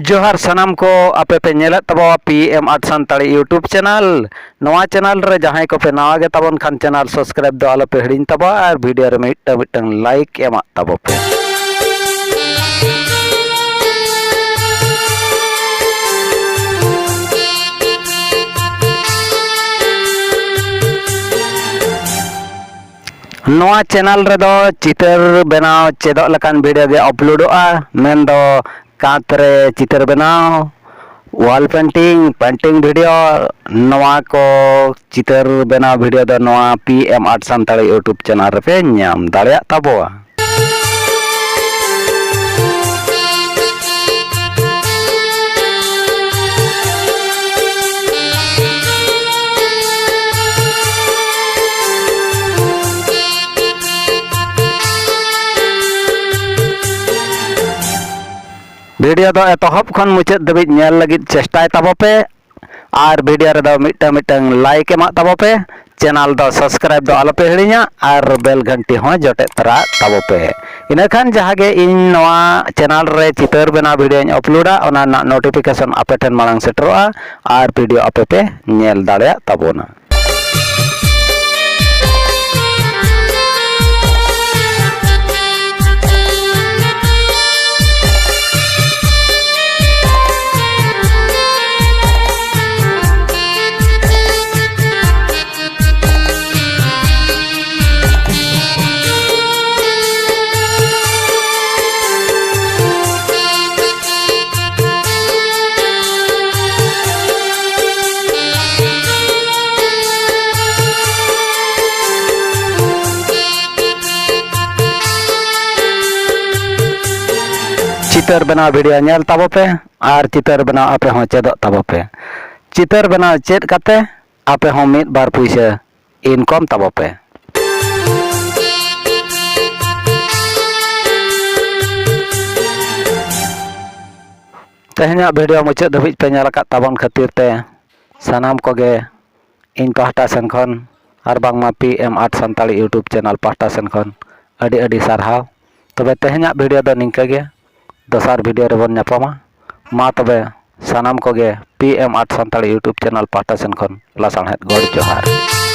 जोहार सनाम को आपे पे नेलत तबो PM 8 सानताड़ी यूट्यूब चैनल नवा चैनल रे जहां को पे नवा गे तबन खान चैनल सब्सक्राइब दो आलो पे हिडिन तबो और वीडियो रे मिटन लाइक एमा तबो पे नवा चैनल रे दो चितर बनाव चेदो लकान वीडियो गे अपलोडोआ मेन दो कांत रे चितर बनाव वॉल पेंटिंग वीडियो नवा को चितर बनाव वीडियो दो नवा PM 8 सानताड़ी यूट्यूब चैनल रे पे नाम दाड़िया तबोआ वीडियो दो एतहब खन मुचाद दबिज नेल लगिद चेष्टाय तबो पे और वीडियो रे दो मिटन लाइक एमा तबो पे चैनल दो सब्सक्राइब दो आलो पे हिड़िया और बेल घंटी हो जटे तरा तबो पे इनखान जहागे इन नवा चैनल रे चितर बना वीडियो अपलोडा ओना नोटिफिकेशन आपे ठन मांग सेटरोआ और वीडियो आपे पे नेल दाड़िया तबोना चितर बना वीडियो नेल तबो पे और चितर बना आपे हो चेदो तबो पे चितर बना चेद काते आपे हो मिद बार पैसा इनकम तबो पे तेहना वीडियो मुचाद धबिज पे नेल का तबन खातिर ते सनाम कोगे इन पाहटा सेन खन और बांगमा PM 8 सानताड़ी यूट्यूब चैनल पाहटा सेन खन अडी अडी सारहाव तबे तेहना वीडियो दो निंका गे दोसार वीडियो रे बन नापामा मा तबे सनाम Koge PM 8 सानताड़ी YouTube channel पाहटा Sen खन लासाणहेद गॉड जोहार।